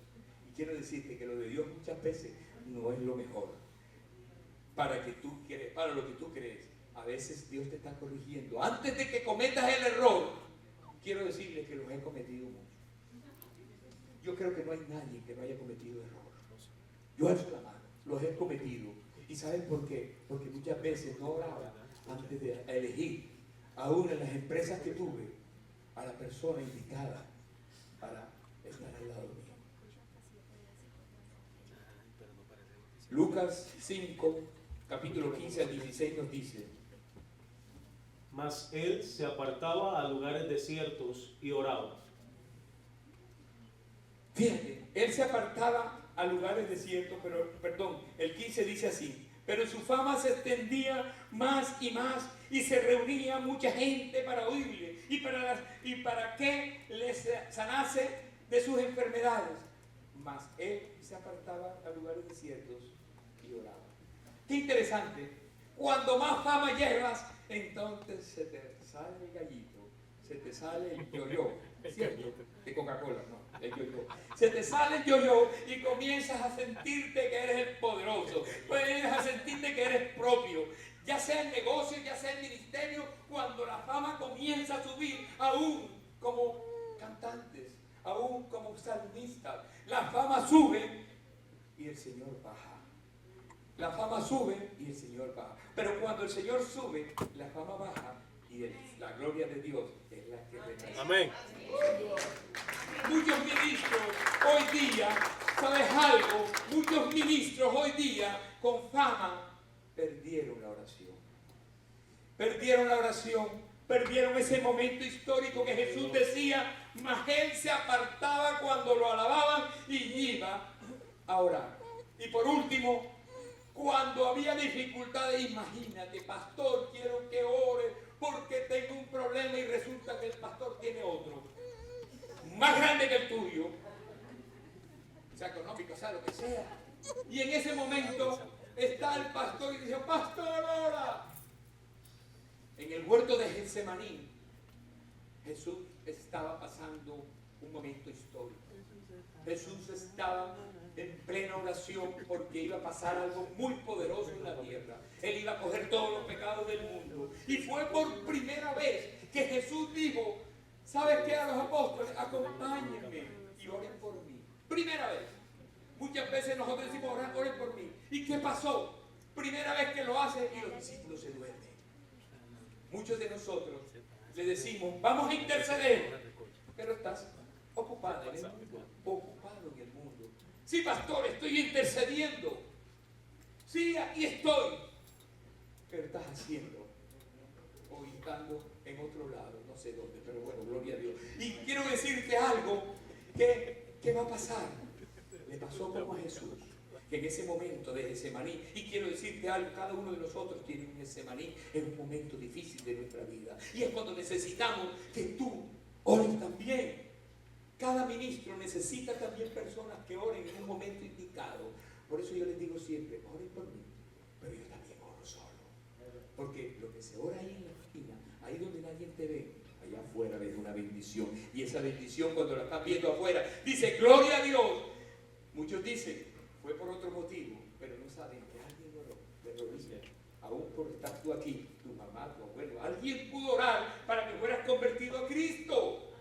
Y quiero decirte que lo de Dios muchas veces no es lo mejor para lo que tú crees. A veces Dios te está corrigiendo. Antes de que cometas el error, quiero decirles que los he cometido mucho. Yo creo que no hay nadie que no haya cometido error. Yo alzo la mano, los he cometido. ¿Y saben por qué? Porque muchas veces no oraba antes de elegir, aún en las empresas que tuve, a la persona indicada para estar al lado mío. Lucas 5, capítulo 15 al 16 nos dice: Mas él se apartaba a lugares desiertos y oraba. Fíjate, él se apartaba a lugares desiertos, el 15 dice así: pero su fama se extendía más y se reunía mucha gente para oírle y para que les sanase de sus enfermedades. Mas él se apartaba a lugares desiertos y oraba. Qué interesante. Cuando más fama llevas, entonces se te sale el gallito, se te sale el yo-yo, ¿cierto? De Coca-Cola, no, el yo-yo. Se te sale el yo-yo y comienzas a sentirte que eres el poderoso, comienzas a sentirte que eres propio. Ya sea el negocio, ya sea el ministerio, cuando la fama comienza a subir, aún como cantantes, aún como salmistas, la fama sube y el Señor baja. La fama sube y el Señor baja. Pero cuando el Señor sube, la fama baja y la gloria de Dios es la que renace. Amén. Muchos ministros hoy día, ¿sabes algo? Muchos ministros hoy día con fama perdieron la oración. Perdieron la oración, perdieron ese momento histórico que Jesús decía: mas él se apartaba cuando lo alababan y iba a orar. Y por último, cuando había dificultades, imagínate: pastor, quiero que ore porque tengo un problema, y resulta que el pastor tiene otro más grande que el tuyo, sea económico, sea lo que sea. Y en ese momento está el pastor y dice: pastor, ora. En el huerto de Getsemaní, Jesús estaba pasando un momento histórico. Jesús estaba en plena oración porque iba a pasar algo muy poderoso en la tierra. Él iba a coger todos los pecados del mundo. Y fue por primera vez que Jesús dijo: ¿Sabes qué? A los apóstoles, acompáñenme y oren por mí. Primera vez. Muchas veces nosotros decimos, oren por mí. ¿Y qué pasó? Primera vez que lo hace y los discípulos se duermen. Muchos de nosotros le decimos, vamos a interceder, pero estás ocupada en el mundo, ocupado en el mundo. Sí, pastor, estoy intercediendo. Sí, aquí estoy. Pero estás haciendo o estando en otro lado, no sé dónde, pero bueno, gloria a Dios. Y quiero decirte algo que va a pasar. Le pasó como a Jesús, que en ese momento de Getsemaní, y quiero decirte algo, cada uno de nosotros tiene un Getsemaní en un momento difícil de nuestra vida. Y es cuando necesitamos que tú ores también. Cada ministro necesita también personas que oren en un momento indicado. Por eso yo les digo siempre, oren por mí, pero yo también oro solo. Porque lo que se ora ahí en la esquina, ahí donde nadie te ve, allá afuera ves una bendición. Y esa bendición cuando la estás viendo afuera, dice, gloria a Dios. Muchos dicen, fue por otro motivo, pero no saben que alguien oró de rodillas. Aún por estar tú aquí, tu mamá, tu abuelo, alguien pudo orar para que fueras convertido a Cristo.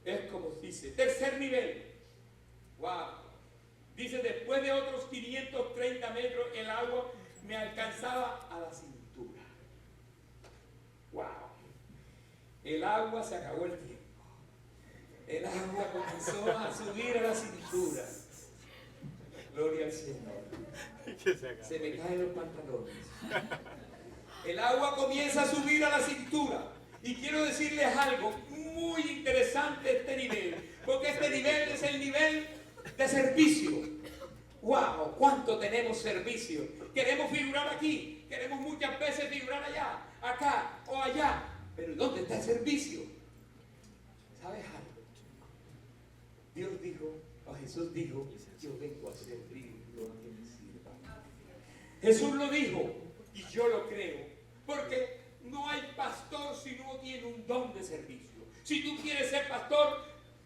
Es como dice, tercer nivel. Wow. Dice, después de otros 530 metros, el agua me alcanzaba a la cintura. Wow. El agua se acabó el tiempo. El agua comenzó a subir a la cintura. Gloria al Señor. Se me caen los pantalones. El agua comienza a subir a la cintura. Y quiero decirles algo muy interesante este nivel. Porque este nivel es el nivel de servicio. ¡Wow! ¿Cuánto tenemos servicio? Queremos figurar aquí. Queremos muchas veces figurar allá, acá o allá. Pero ¿dónde está el servicio? ¿Sabes algo? Dios dijo, o Jesús dijo, yo vengo a servir lo que me sirva. Jesús lo dijo y yo lo creo. Porque no hay pastor si no tiene un don de servicio. Si tú quieres ser pastor,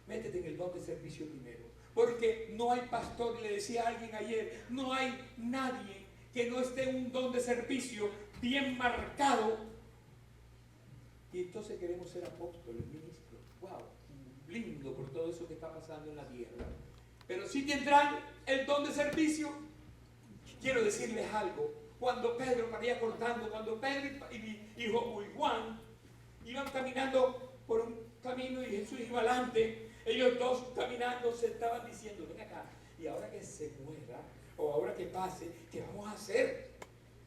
métete en el don de servicio primero. Porque no hay pastor, le decía a alguien ayer, no hay nadie que no esté en un don de servicio bien marcado. Y entonces queremos ser apóstoles, ministros. ¡Wow! Lindo por todo eso que está pasando en la tierra. Pero si tendrán el don de servicio, quiero decirles algo. Cuando Pedro venía cortando, cuando Pedro y Juan iban caminando por un camino y Jesús iba adelante, ellos dos caminando se estaban diciendo, ven acá, y ahora que se muera, o ahora que pase, ¿qué vamos a hacer?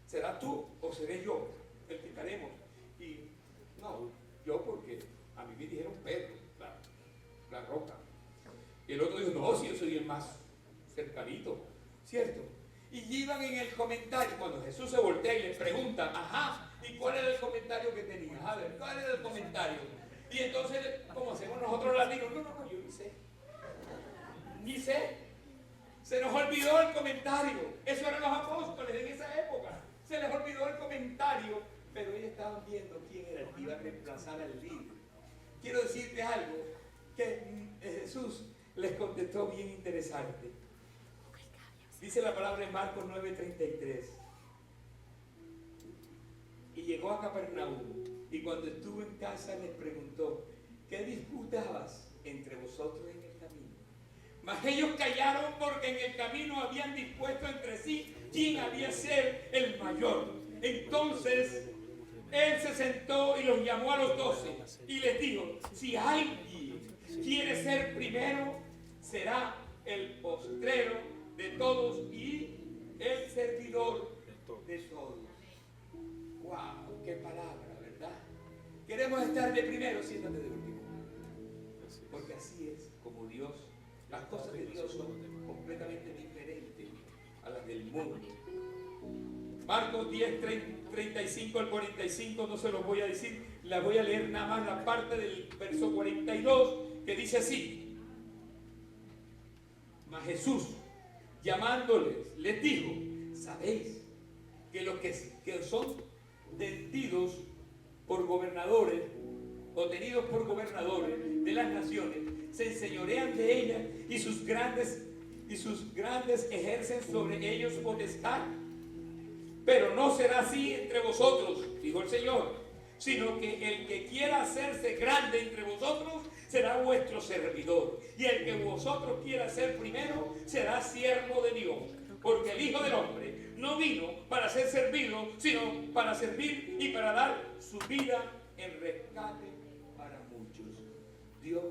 ¿Será tú o seré yo el que estaremos? Y no, yo porque a mí me dijeron Pedro, la roca. Y el otro dijo, no, si yo soy el más cercanito, ¿cierto? Y iban en el comentario, cuando Jesús se voltea y les pregunta, ajá, ¿y cuál era el comentario que tenías? A ver, ¿cuál era el comentario? Y entonces, como hacemos nosotros latinos, no, yo ni sé. Ni sé. Se nos olvidó el comentario. Eso eran los apóstoles en esa época. Se les olvidó el comentario, pero ellos estaban viendo quién era el que iba a reemplazar al líder. Quiero decirte algo, que Jesús les contestó bien interesante. Dice la palabra en Marcos 9:33. Y llegó a Capernaum, y cuando estuvo en casa les preguntó, ¿qué disputabas entre vosotros en el camino? Mas ellos callaron porque en el camino habían dispuesto entre sí quién había de ser el mayor. Entonces él se sentó y los llamó a los 12 y les dijo, si alguien quiere ser primero, será el postrero de todos y el servidor de todos. ¡Wow! ¡Qué palabra!, ¿verdad? Queremos estar de primero, siéntate de último. Porque así es como Dios, las cosas de Dios son completamente diferentes a las del mundo. Marcos 10, 35 al 45, no se los voy a decir, la voy a leer nada más la parte del verso 42, que dice así. Mas Jesús, llamándoles, les dijo, ¿sabéis que los que son tenidos por gobernadores o tenidos por gobernadores de las naciones se enseñorean de ellas y sus grandes ejercen sobre ellos potestad? Pero no será así entre vosotros, dijo el Señor, sino que el que quiera hacerse grande entre vosotros será vuestro servidor. Y el que vosotros quiera ser primero será siervo de Dios. Porque el Hijo del Hombre no vino para ser servido, sino para servir y para dar su vida en rescate para muchos. Dios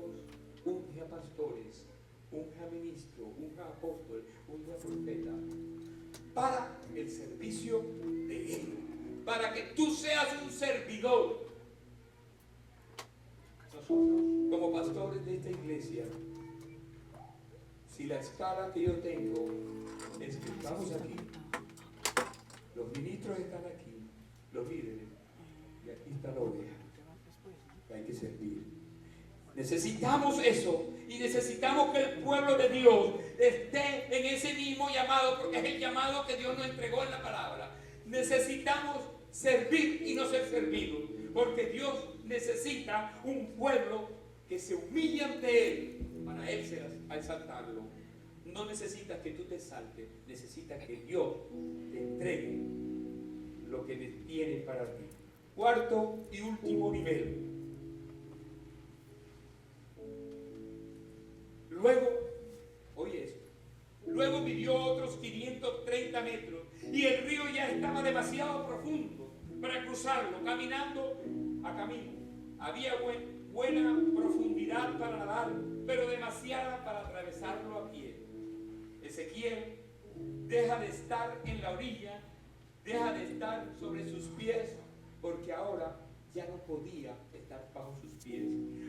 unge a pastores, unge a ministros, unge a apóstoles, unge a profetas para el servicio de Él, para que tú seas un servidor. Nosotros, como pastores de esta iglesia, si la escala que yo tengo es que estamos aquí, los ministros están aquí, los líderes, y aquí está la oveja, que hay que servir. Necesitamos eso, y necesitamos que el pueblo de Dios esté en ese mismo llamado, porque es el llamado que Dios nos entregó en la palabra. Necesitamos servir y no ser servidos, porque Dios necesita un pueblo que se humille ante Él para Él exaltarlo. No necesitas que tú te exaltes, necesitas que Dios te entregue lo que tiene para ti. Cuarto y último nivel. Luego, oye esto, luego midió otros 530 metros y el río ya estaba demasiado profundo para cruzarlo, caminando a camino. Había buena profundidad para nadar, pero demasiada para atravesarlo a pie. Ezequiel deja de estar en la orilla, deja de estar sobre sus pies, porque ahora ya no podía estar bajo sus pies.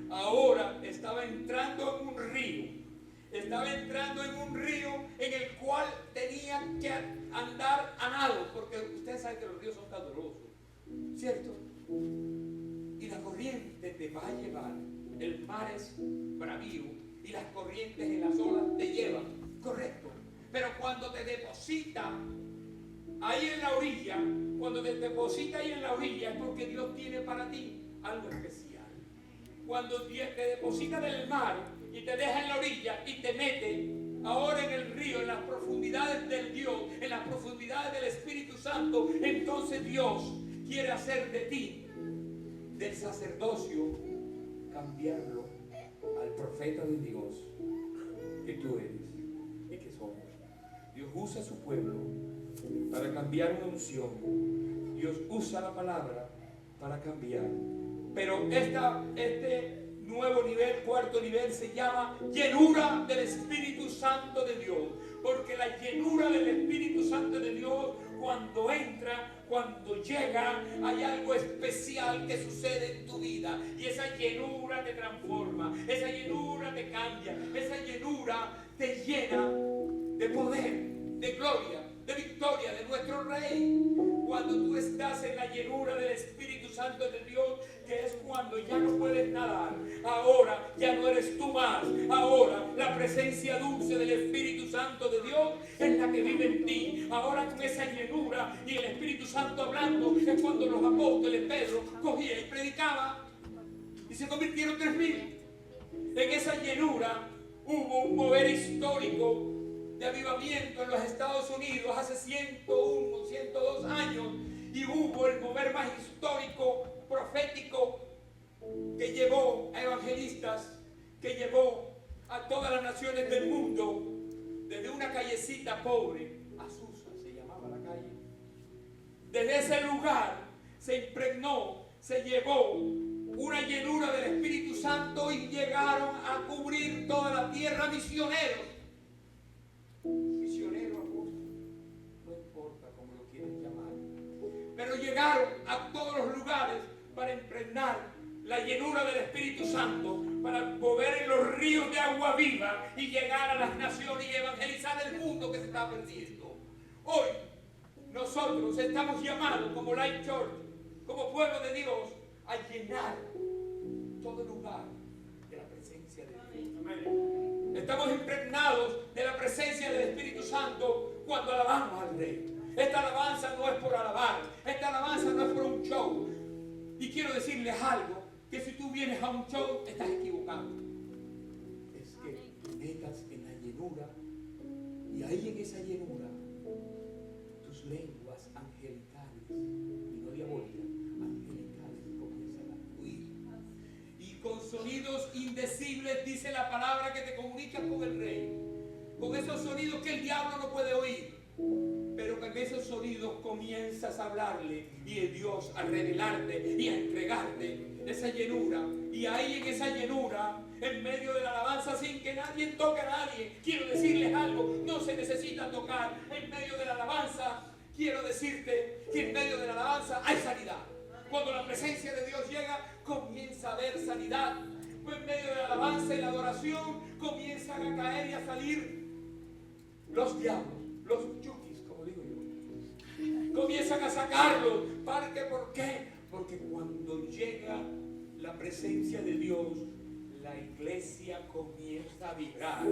Ahora estaba entrando en un río. Estaba entrando en un río en el cual tenía que andar a nado, porque ustedes saben que los ríos son caudalosos, ¿cierto? Y la corriente te va a llevar. El mar es bravío y las corrientes en las olas te llevan, correcto. Pero cuando te deposita ahí en la orilla, es porque Dios tiene para ti algo especial. Cuando te deposita del mar y te deja en la orilla y te mete ahora en el río, en las profundidades del Dios, en las profundidades del Espíritu Santo, entonces Dios quiere hacer de ti, del sacerdocio, cambiarlo al profeta de Dios que tú eres y que somos. Dios usa a su pueblo para cambiar una unción. Dios usa la palabra para cambiar. Pero este nuevo nivel, cuarto nivel, se llama llenura del Espíritu Santo de Dios. Porque la llenura del Espíritu Santo de Dios, cuando entra, cuando llega, hay algo especial que sucede en tu vida. Y esa llenura te transforma, esa llenura te cambia, esa llenura te llena de poder, de gloria, de victoria de nuestro Rey. Cuando tú estás en la llenura del Espíritu Santo de Dios, que es cuando ya no puedes nadar, ahora ya no eres tú más, ahora la presencia dulce del Espíritu Santo de Dios es la que vive en ti. Ahora con esa llenura y el Espíritu Santo hablando, es cuando los apóstoles, Pedro, cogía y predicaba y se convirtieron 3,000. En esa llenura hubo un mover histórico de avivamiento en los Estados Unidos hace 101, 102 años, y hubo el mover más histórico, profético, que llevó a evangelistas, que llevó a todas las naciones del mundo, desde una callecita pobre, Azusa se llamaba la calle. Desde ese lugar se impregnó, se llevó una llenura del Espíritu Santo y llegaron a cubrir toda la tierra misioneros. Misionero, apóstol, no importa cómo lo quieran llamar, pero llegaron a todos los lugares para impregnar la llenura del Espíritu Santo, para mover en los ríos de agua viva y llegar a las naciones y evangelizar el mundo que se está perdiendo. Hoy nosotros estamos llamados como Life Church, como pueblo de Dios, a llenar todo lugar de la presencia de Dios. Amén. Estamos impregnados de la presencia del Espíritu Santo cuando alabamos al Rey. Esta alabanza no es por alabar, esta alabanza no es por un show. Y quiero decirles algo, que si tú vienes a un show, estás equivocado. Es que te metas en la llenura, y ahí en esa llenura, tus lenguas angelicales, y no diabólicas, angelicales con sonidos indecibles, dice la palabra, que te comunicas con el Rey. Con esos sonidos que el diablo no puede oír. Pero con esos sonidos comienzas a hablarle y es Dios a revelarte y a entregarte esa llenura. Y ahí en esa llenura, en medio de la alabanza, sin que nadie toque a nadie, quiero decirles algo, no se necesita tocar. En medio de la alabanza, quiero decirte que en medio de la alabanza hay sanidad. Cuando la presencia de Dios llega, comienza a haber sanidad. Pues en medio de la alabanza y la adoración comienzan a caer y a salir los diablos, los yukis, como digo yo. Comienzan a sacarlos. ¿Por qué? Porque cuando llega la presencia de Dios, la iglesia comienza a vibrar,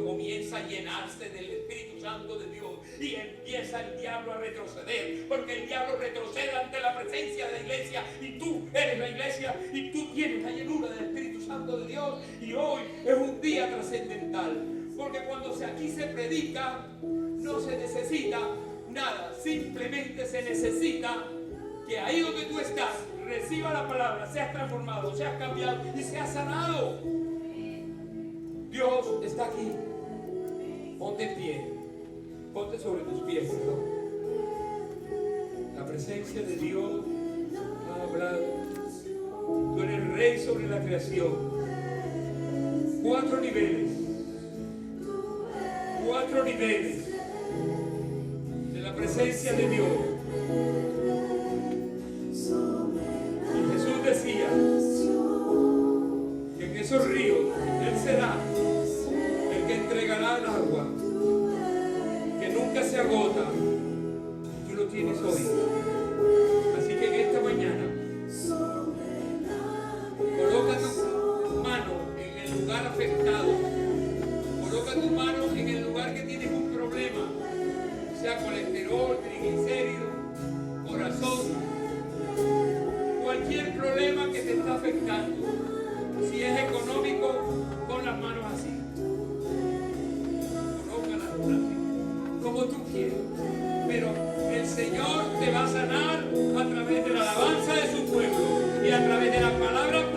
comienza a llenarse del Espíritu Santo de Dios y empieza el diablo a retroceder, porque el diablo retrocede ante la presencia de la iglesia y tú eres la iglesia y tú tienes la llenura del Espíritu Santo de Dios. Y hoy es un día trascendental, porque cuando aquí se predica no se necesita nada, simplemente se necesita que ahí donde tú estás reciba la palabra, seas transformado, seas cambiado y seas sanado. Dios está aquí. Ponte en pie, ponte sobre tus pies, perdón. La presencia de Dios ha hablado. Tú eres rey sobre la creación. 4 niveles. 4 niveles de la presencia de Dios. Y Jesús decía que en esos ríos Él será el que entregará el agua, que nunca se agota. Tú lo tienes hoy. Así que en esta mañana coloca tu mano en el lugar afectado. Coloca tu mano en el lugar que tienes un problema, sea colesterol, triglicéridos, corazón, cualquier problema que te está afectando. Si es económico, pon las manos así. Colócalas así, como tú quieras. Pero el Señor te va a sanar a través de la alabanza de su pueblo y a través de la palabra